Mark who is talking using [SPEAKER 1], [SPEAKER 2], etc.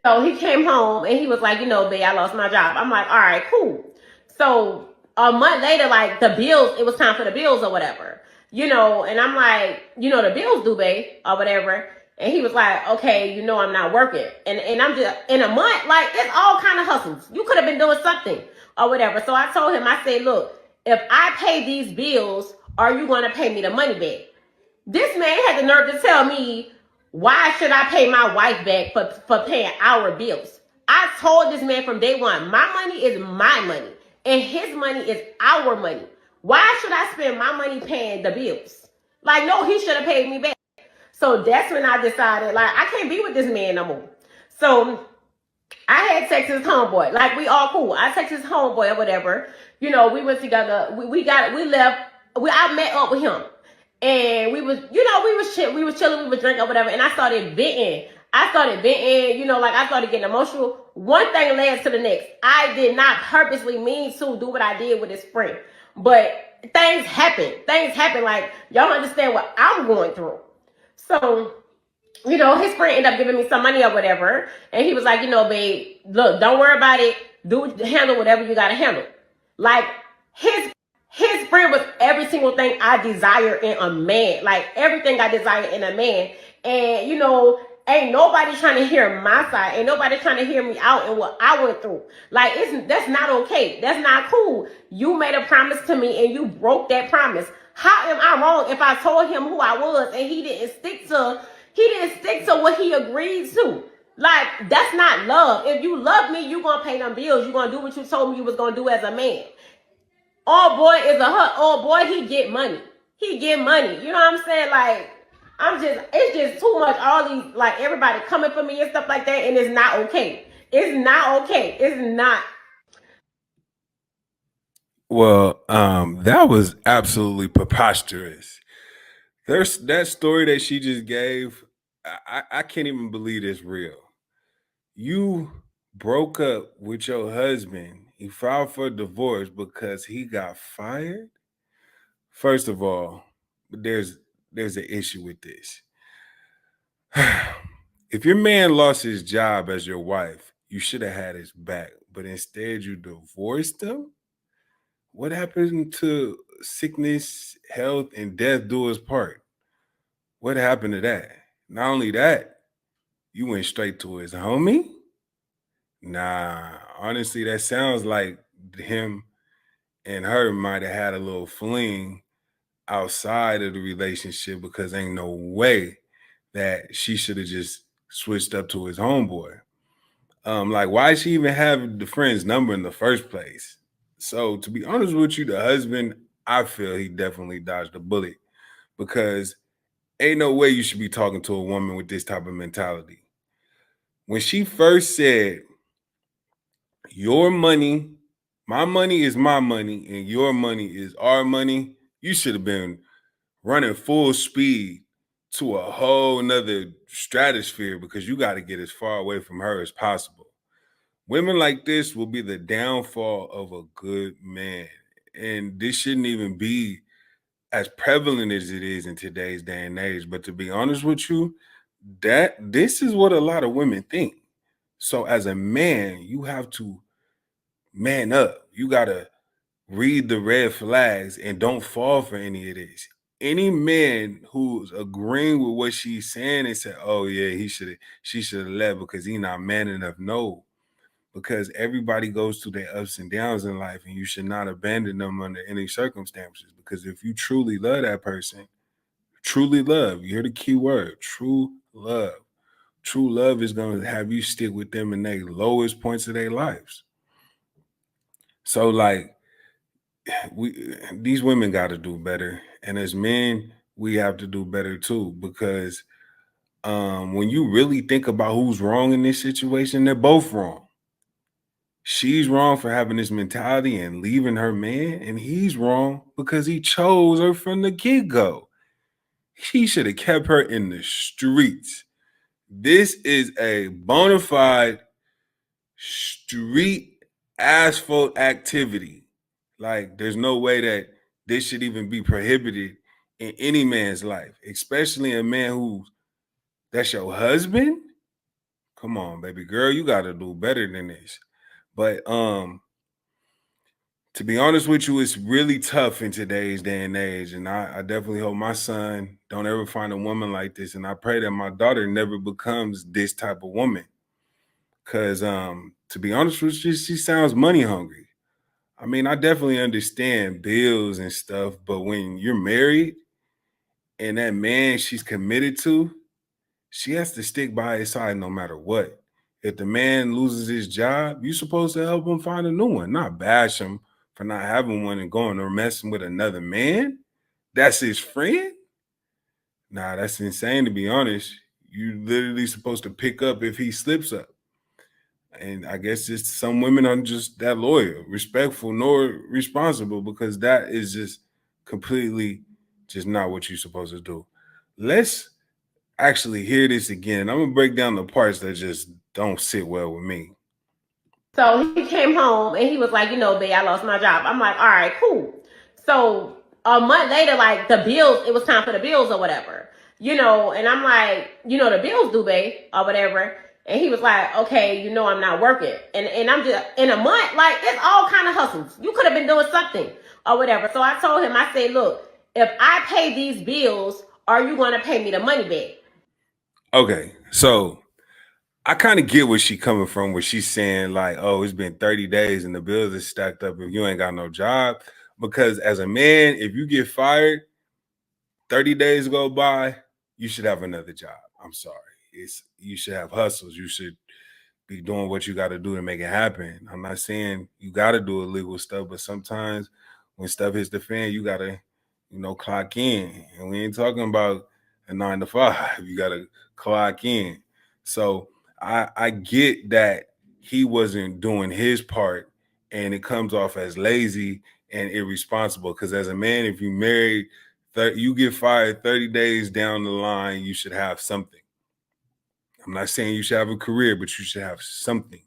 [SPEAKER 1] So he came home and he was like, babe, I lost my job. I'm like, all right, cool. So a month later, like the bills, it was time for the bills or whatever, and I'm like, the bills due, babe, or whatever. And he was like, okay, I'm not working. And I'm just in a month, like it's all kind of hustles. You could have been doing something or whatever. So I told him, I said, look, if I pay these bills, are you going to pay me the money back? This man had the nerve to tell me, why should I pay my wife back for paying our bills? I told this man from day one, my money is my money and his money is our money. Why should I spend my money paying the bills? Like, no, he should have paid me back. So that's when I decided, like, I can't be with this man no more. So I had text his homeboy. Like, we all cool. I text his homeboy or whatever. We went together. We left. I met up with him. And we was chilling, we was drinking or whatever. And I started venting. I started getting emotional. One thing led to the next. I did not purposely mean to do what I did with his friend. But things happen. Like, y'all understand what I'm going through. So, his friend ended up giving me some money or whatever. And he was like, babe, look, don't worry about it. Handle whatever you got to handle. Like, his friend was every single thing I desire in a man. Like, everything I desire in a man. And, ain't nobody trying to hear my side. Ain't nobody trying to hear me out and what I went through. Like, that's not okay. That's not cool. You made a promise to me and you broke that promise. How am I wrong if I told him who I was and he didn't stick to what he agreed to? Like, that's not love. If you love me, you gonna pay them bills. You gonna do what you told me you was gonna do as a man. All boy is all boy, he get money. He get money. You know what I'm saying? Like, it's just too much. All these, like, everybody coming for me and stuff like that, and it's not okay. It's not okay. It's not.
[SPEAKER 2] Well, that was absolutely preposterous. There's that story that she just gave. I can't even believe it's real. You broke up with your husband. He filed for divorce because he got fired. First of all, there's an issue with this. If your man lost his job as your wife, you should have had his back, but instead you divorced him. What happened to sickness, health, and death do us part? What happened to that? Not only that, you went straight to his homie. Nah, honestly, that sounds like him and her might have had a little fling outside of the relationship, because ain't no way that she should have just switched up to his homeboy. Like, why she even have the friend's number in the first place? So, to be honest with you, the husband, I feel he definitely dodged a bullet, because ain't no way you should be talking to a woman with this type of mentality. When she first said, your money, my money is my money, and your money is our money, you should have been running full speed to a whole nother stratosphere, because you got to get as far away from her as possible. Women like this will be the downfall of a good man. And this shouldn't even be as prevalent as it is in today's day and age. But to be honest with you, that this is what a lot of women think. So as a man, you have to man up. You gotta read the red flags and don't fall for any of this. Any man who's agreeing with what she's saying and said, "Oh yeah, she should have left because he's not man enough." No, because everybody goes through their ups and downs in life, and you should not abandon them under any circumstances. Because if you truly love that person, truly love, you hear the key word, true love. True love is going to have you stick with them in their lowest points of their lives. So, like, these women got to do better, and as men, we have to do better too. Because when you really think about who's wrong in this situation, they're both wrong. She's wrong for having this mentality and leaving her man, and he's wrong because he chose her from the get-go. He should have kept her in the streets. This is a bona fide street asphalt activity. Like, there's no way that this should even be prohibited in any man's life, especially a man who that's your husband. Come on, baby girl, you got to do better than this. But to be honest with you, it's really tough in today's day and age. And I definitely hope my son don't ever find a woman like this. And I pray that my daughter never becomes this type of woman. Cause to be honest with you, she sounds money hungry. I mean, I definitely understand bills and stuff, but when you're married and that man she's committed to, she has to stick by his side no matter what. If the man loses his job, you're supposed to help him find a new one, not bash him for not having one and going or messing with another man. That's his friend. Nah, that's insane to be honest. You literally supposed to pick up if he slips up. And I guess just some women aren't just that loyal, respectful, nor responsible because that is just completely just not what you're supposed to do. Let's actually hear this again. I'm gonna break down the parts that just don't sit well with me.
[SPEAKER 1] So he came home and he was like, babe, I lost my job. I'm like, all right, cool. So a month later, like the bills, it was time for the bills or whatever, and I'm like, the bills due, babe, or whatever. And he was like, okay, I'm not working. And I'm just in a month, like it's all kind of hustles. You could have been doing something or whatever. So I told him, I said, look, if I pay these bills, are you going to pay me the money back?
[SPEAKER 2] Okay, so I kind of get where she coming from, where she's saying like, "Oh, it's been 30 days and the bills are stacked up if you ain't got no job." Because as a man, if you get fired, 30 days go by, you should have another job. I'm sorry. You should have hustles. You should be doing what you got to do to make it happen. I'm not saying you got to do illegal stuff, but sometimes when stuff hits the fan, you got to, clock in. And we ain't talking about a 9 to 5. You got to clock in. So I get that he wasn't doing his part and it comes off as lazy and irresponsible. Because as a man, if you married, you get fired 30 days down the line, you should have something. I'm not saying you should have a career, but you should have something.